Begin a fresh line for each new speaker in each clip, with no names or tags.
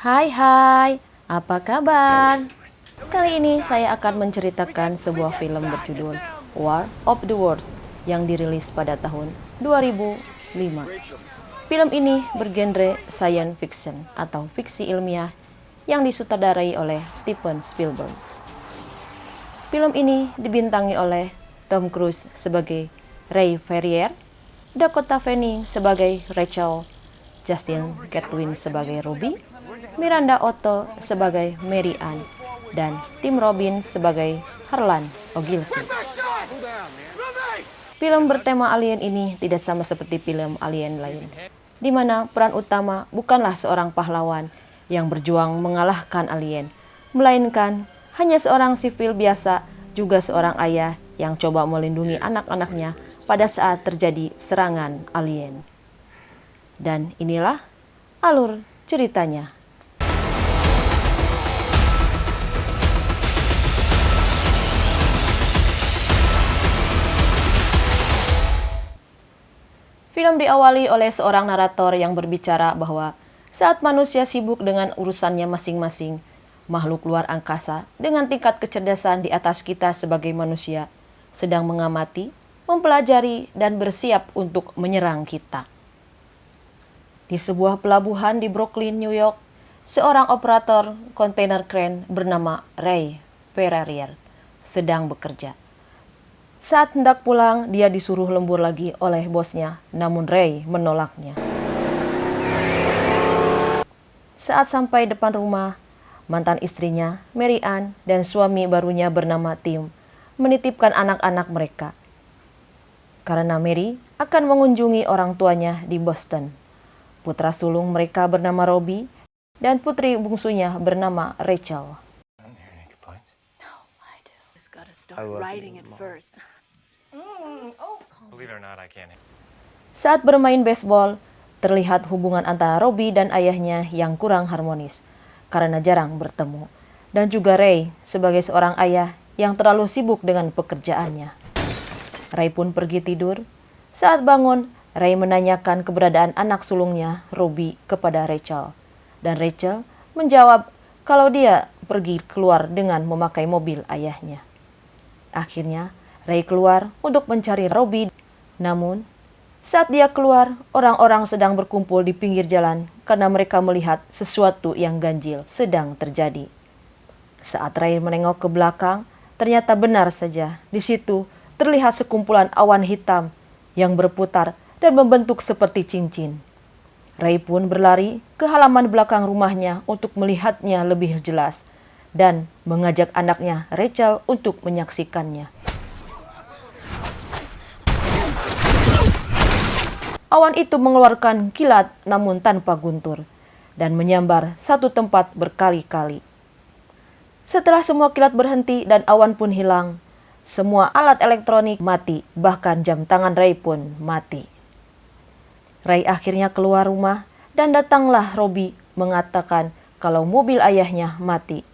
Hai, apa kabar? Kali ini saya akan menceritakan sebuah film berjudul War of the Worlds yang dirilis pada tahun 2005. Film ini bergenre science fiction atau fiksi ilmiah yang disutradarai oleh Steven Spielberg. Film ini dibintangi oleh Tom Cruise sebagai Ray Ferrier, Dakota Fanning sebagai Rachel, Justin Chatwin sebagai Ruby, Miranda Otto sebagai Mary Ann, dan Tim Robbins sebagai Harlan Ogilvy. Film bertema alien ini tidak sama seperti film alien lain, di mana peran utama bukanlah seorang pahlawan yang berjuang mengalahkan alien, melainkan hanya seorang sipil biasa, juga seorang ayah yang coba melindungi anak-anaknya pada saat terjadi serangan alien. Dan inilah alur ceritanya. Film diawali oleh seorang narator yang berbicara bahwa saat manusia sibuk dengan urusannya masing-masing, makhluk luar angkasa dengan tingkat kecerdasan di atas kita sebagai manusia sedang mengamati, mempelajari, dan bersiap untuk menyerang kita. Di sebuah pelabuhan di Brooklyn, New York, seorang operator kontainer crane bernama Ray Ferrier sedang bekerja. Saat hendak pulang, dia disuruh lembur lagi oleh bosnya, namun Ray menolaknya. Saat sampai depan rumah, mantan istrinya, Mary Ann, dan suami barunya bernama Tim, menitipkan anak-anak mereka. Karena Mary akan mengunjungi orang tuanya di Boston. Putra sulung mereka bernama Robbie, dan putri bungsunya bernama Rachel. Saat bermain baseball, terlihat hubungan antara Robbie dan ayahnya yang kurang harmonis karena jarang bertemu. Dan juga Ray sebagai seorang ayah yang terlalu sibuk dengan pekerjaannya. Ray pun pergi tidur. Saat bangun, Ray menanyakan keberadaan anak sulungnya, Robbie, kepada Rachel. Dan Rachel menjawab kalau dia pergi keluar dengan memakai mobil ayahnya. Akhirnya, Ray keluar untuk mencari Robbie. Namun, saat dia keluar, orang-orang sedang berkumpul di pinggir jalan karena mereka melihat sesuatu yang ganjil sedang terjadi. Saat Ray menengok ke belakang, ternyata benar saja. Di situ terlihat sekumpulan awan hitam yang berputar dan membentuk seperti cincin. Ray pun berlari ke halaman belakang rumahnya untuk melihatnya lebih jelas dan mengajak anaknya Rachel untuk menyaksikannya. Awan itu mengeluarkan kilat namun tanpa guntur dan menyambar satu tempat berkali-kali. Setelah semua kilat berhenti dan awan pun hilang, semua alat elektronik mati, bahkan jam tangan Ray pun mati. Ray akhirnya keluar rumah dan datanglah Robbie mengatakan kalau mobil ayahnya mati.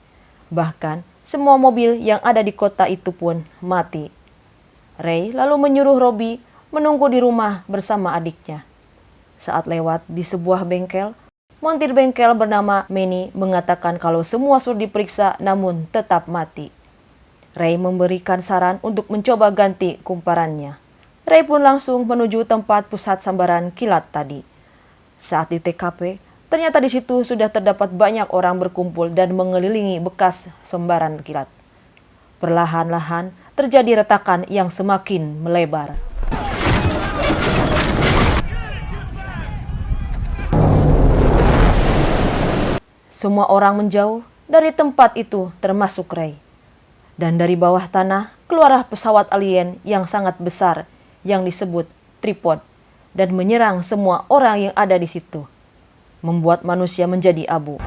Bahkan semua mobil yang ada di kota itu pun mati. Ray lalu menyuruh Robbie menunggu di rumah bersama adiknya. Saat lewat di sebuah bengkel, montir bengkel bernama Manny mengatakan kalau semua sudah diperiksa namun tetap mati. Ray memberikan saran untuk mencoba ganti kumparannya. Ray pun langsung menuju tempat pusat sambaran kilat tadi. Saat di TKP, ternyata di situ sudah terdapat banyak orang berkumpul dan mengelilingi bekas sambaran kilat. Perlahan-lahan terjadi retakan yang semakin melebar. Semua orang menjauh dari tempat itu termasuk Ray. Dan dari bawah tanah keluarlah pesawat alien yang sangat besar yang disebut tripod dan menyerang semua orang yang ada di situ, membuat manusia menjadi abu.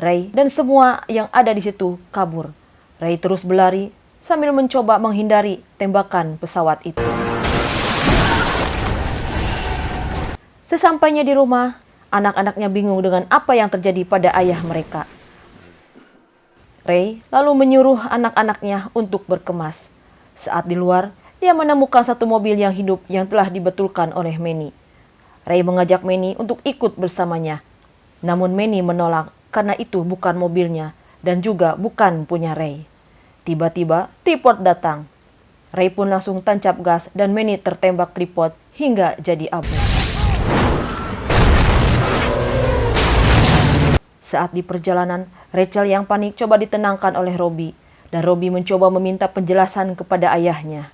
Ray dan semua yang ada di situ kabur. Ray terus berlari sambil mencoba menghindari tembakan pesawat itu. Sesampainya di rumah, anak-anaknya bingung dengan apa yang terjadi pada ayah mereka. Ray lalu menyuruh anak-anaknya untuk berkemas. Saat di luar, dia menemukan satu mobil yang hidup yang telah dibetulkan oleh Manny. Ray mengajak Manny untuk ikut bersamanya. Namun Manny menolak karena itu bukan mobilnya dan juga bukan punya Ray. Tiba-tiba tripod datang. Ray pun langsung tancap gas dan Manny tertembak tripod hingga jadi abu. Saat di perjalanan, Rachel yang panik coba ditenangkan oleh Robbie dan Robbie mencoba meminta penjelasan kepada ayahnya.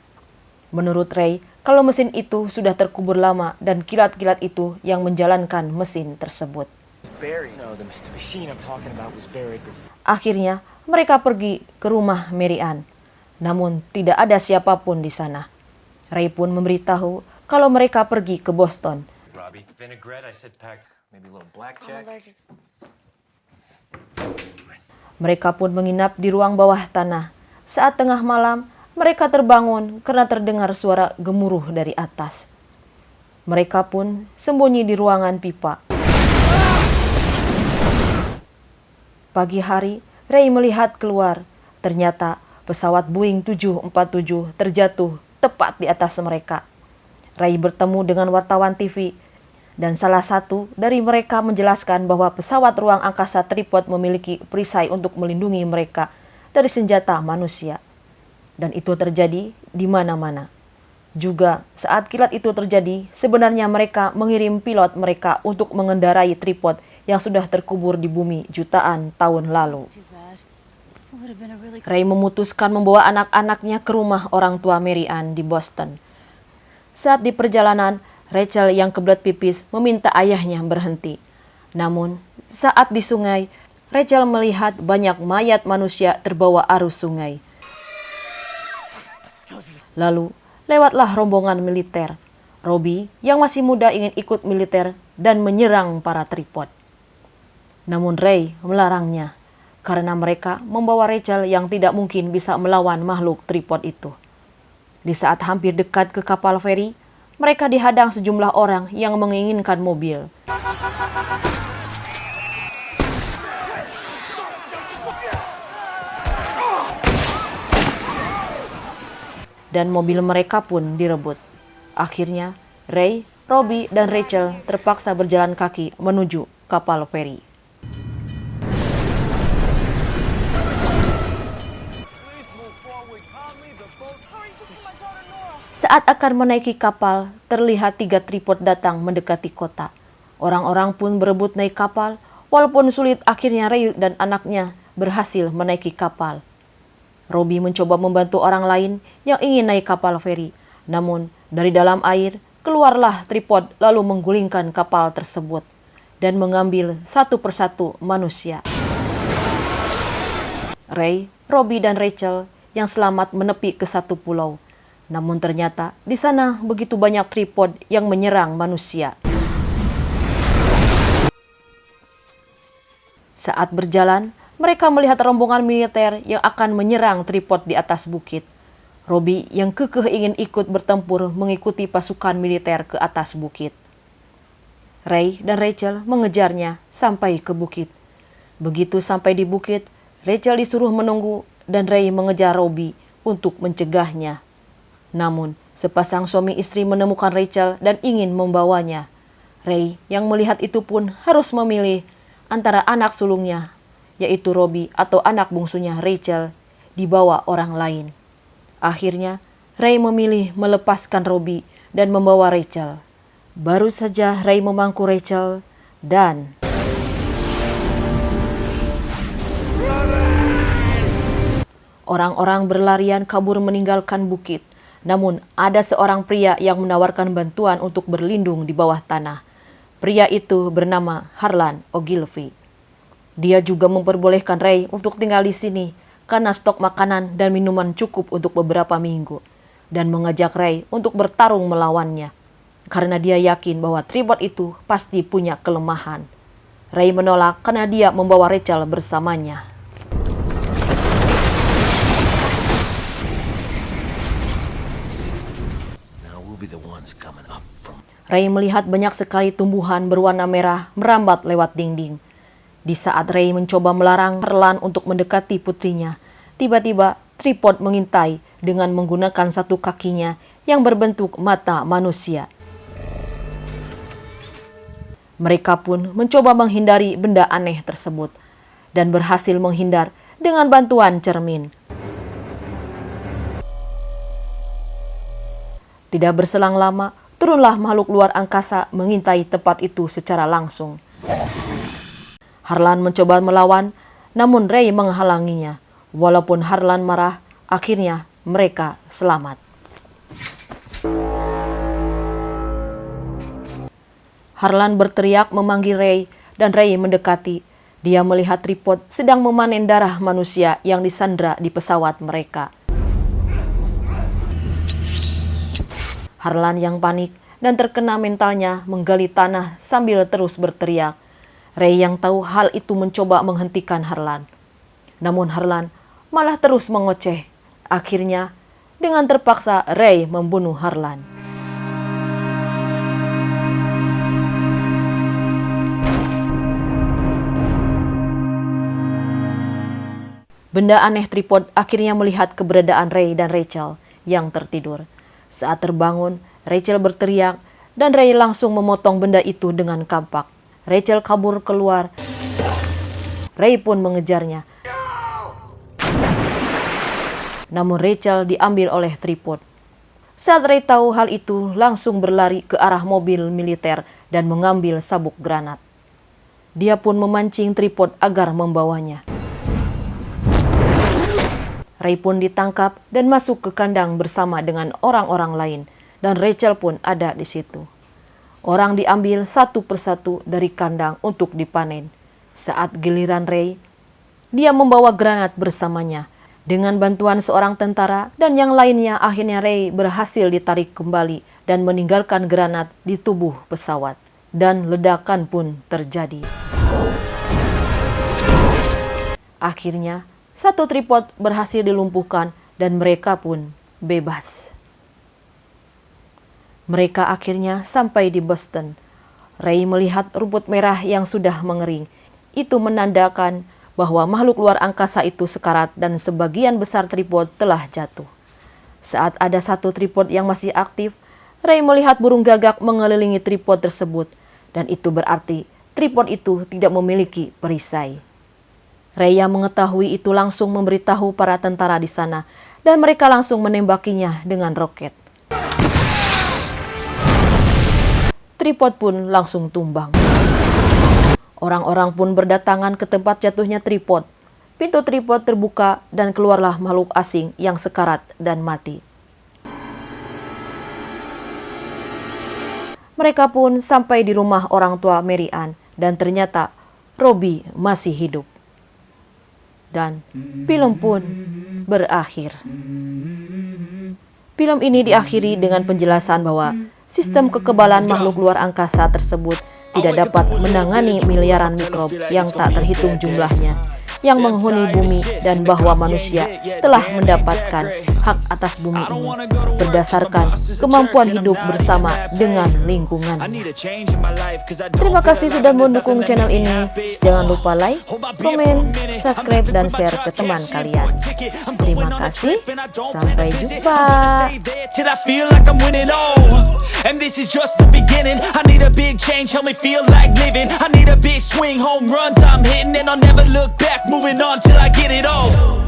Menurut Ray, kalau mesin itu sudah terkubur lama dan kilat-kilat itu yang menjalankan mesin tersebut. Akhirnya, mereka pergi ke rumah Mary Ann. Namun, tidak ada siapapun di sana. Ray pun memberitahu kalau mereka pergi ke Boston. Mereka pun menginap di ruang bawah tanah. Saat tengah malam, mereka terbangun karena terdengar suara gemuruh dari atas. Mereka pun sembunyi di ruangan pipa. Pagi hari, Ray melihat keluar. Ternyata pesawat Boeing 747 terjatuh tepat di atas mereka. Ray bertemu dengan wartawan TV dan salah satu dari mereka menjelaskan bahwa pesawat ruang angkasa tripod memiliki perisai untuk melindungi mereka dari senjata manusia. Dan itu terjadi di mana-mana. Juga saat kilat itu terjadi, sebenarnya mereka mengirim pilot mereka untuk mengendarai tripod yang sudah terkubur di bumi jutaan tahun lalu. Ray memutuskan membawa anak-anaknya ke rumah orang tua Mary Ann di Boston. Saat di perjalanan, Rachel yang kebelet pipis meminta ayahnya berhenti. Namun, saat di sungai, Rachel melihat banyak mayat manusia terbawa arus sungai. Lalu, lewatlah rombongan militer. Robbie yang masih muda ingin ikut militer dan menyerang para tripod. Namun Ray melarangnya karena mereka membawa Rachel yang tidak mungkin bisa melawan makhluk tripod itu. Di saat hampir dekat ke kapal feri, mereka dihadang sejumlah orang yang menginginkan mobil. Dan mobil mereka pun direbut. Akhirnya, Ray, Robbie, dan Rachel terpaksa berjalan kaki menuju kapal feri. Saat akan menaiki kapal, terlihat 3 tripod datang mendekati kota. Orang-orang pun berebut naik kapal, walaupun sulit akhirnya Ray dan anaknya berhasil menaiki kapal. Robbie mencoba membantu orang lain yang ingin naik kapal feri. Namun, dari dalam air, keluarlah tripod lalu menggulingkan kapal tersebut dan mengambil satu persatu manusia. Ray, Robbie, dan Rachel yang selamat menepi ke satu pulau. Namun ternyata di sana begitu banyak tripod yang menyerang manusia. Saat berjalan, mereka melihat rombongan militer yang akan menyerang tripod di atas bukit. Robbie yang kekeh ingin ikut bertempur mengikuti pasukan militer ke atas bukit. Ray dan Rachel mengejarnya sampai ke bukit. Begitu sampai di bukit, Rachel disuruh menunggu dan Ray mengejar Robbie untuk mencegahnya. Namun, sepasang suami istri menemukan Rachel dan ingin membawanya. Ray yang melihat itu pun harus memilih antara anak sulungnya, yaitu Robbie, atau anak bungsunya Rachel, dibawa orang lain. Akhirnya, Ray memilih melepaskan Robbie dan membawa Rachel. Baru saja Ray memangku Rachel dan orang-orang berlarian kabur meninggalkan bukit. Namun ada seorang pria yang menawarkan bantuan untuk berlindung di bawah tanah. Pria itu bernama Harlan Ogilvy. Dia juga memperbolehkan Ray untuk tinggal di sini karena stok makanan dan minuman cukup untuk beberapa minggu. Dan mengajak Ray untuk bertarung melawannya. Karena dia yakin bahwa tripod itu pasti punya kelemahan. Ray menolak karena dia membawa Rachel bersamanya. Ray melihat banyak sekali tumbuhan berwarna merah merambat lewat dinding. Di saat Ray mencoba melarang Harlan untuk mendekati putrinya, tiba-tiba tripod mengintai dengan menggunakan satu kakinya yang berbentuk mata manusia. Mereka pun mencoba menghindari benda aneh tersebut dan berhasil menghindar dengan bantuan cermin. Tidak berselang lama, turunlah makhluk luar angkasa mengintai tempat itu secara langsung. Harlan mencoba melawan, namun Ray menghalanginya. Walaupun Harlan marah, akhirnya mereka selamat. Harlan berteriak memanggil Ray dan Ray mendekati. Dia melihat tripod sedang memanen darah manusia yang disandra di pesawat mereka. Harlan yang panik dan terkena mentalnya menggali tanah sambil terus berteriak. Ray yang tahu hal itu mencoba menghentikan Harlan. Namun Harlan malah terus mengoceh. Akhirnya, dengan terpaksa Ray membunuh Harlan. Benda aneh tripod akhirnya melihat keberadaan Ray dan Rachel yang tertidur. Saat terbangun, Rachel berteriak dan Ray langsung memotong benda itu dengan kampak. Rachel kabur keluar. Ray pun mengejarnya. Namun Rachel diambil oleh tripod. Saat Ray tahu hal itu, langsung berlari ke arah mobil militer dan mengambil sabuk granat. Dia pun memancing tripod agar membawanya. Ray pun ditangkap dan masuk ke kandang bersama dengan orang-orang lain, dan Rachel pun ada di situ. Orang diambil satu persatu dari kandang untuk dipanen. Saat giliran Ray, dia membawa granat bersamanya. Dengan bantuan seorang tentara dan yang lainnya, akhirnya Ray berhasil ditarik kembali dan meninggalkan granat di tubuh pesawat. Dan ledakan pun terjadi. Akhirnya, satu tripod berhasil dilumpuhkan dan mereka pun bebas. Mereka akhirnya sampai di Boston. Ray melihat rumput merah yang sudah mengering. Itu menandakan bahwa makhluk luar angkasa itu sekarat dan sebagian besar tripod telah jatuh. Saat ada satu tripod yang masih aktif, Ray melihat burung gagak mengelilingi tripod tersebut, dan itu berarti tripod itu tidak memiliki perisai. Ray yang mengetahui itu langsung memberitahu para tentara di sana, dan mereka langsung menembakinya dengan roket. Tripod pun langsung tumbang. Orang-orang pun berdatangan ke tempat jatuhnya tripod. Pintu tripod terbuka dan keluarlah makhluk asing yang sekarat dan mati. Mereka pun sampai di rumah orang tua Mary Ann dan ternyata Robbie masih hidup. Dan film pun berakhir. Film ini diakhiri dengan penjelasan bahwa sistem kekebalan makhluk luar angkasa tersebut tidak dapat menangani miliaran mikrob yang tak terhitung jumlahnya yang menghuni bumi, dan bahwa manusia telah mendapatkan hak atas bumi ini berdasarkan kemampuan hidup bersama dengan lingkungan. Terima kasih sudah mendukung channel ini. Jangan lupa like, komen, subscribe, dan share ke teman kalian. Terima kasih. Sampai jumpa. And this is just the beginning. I need a big change, help me feel like living. I need a big swing, home runs I'm hitting, and I'll never look back, moving on till I get it all.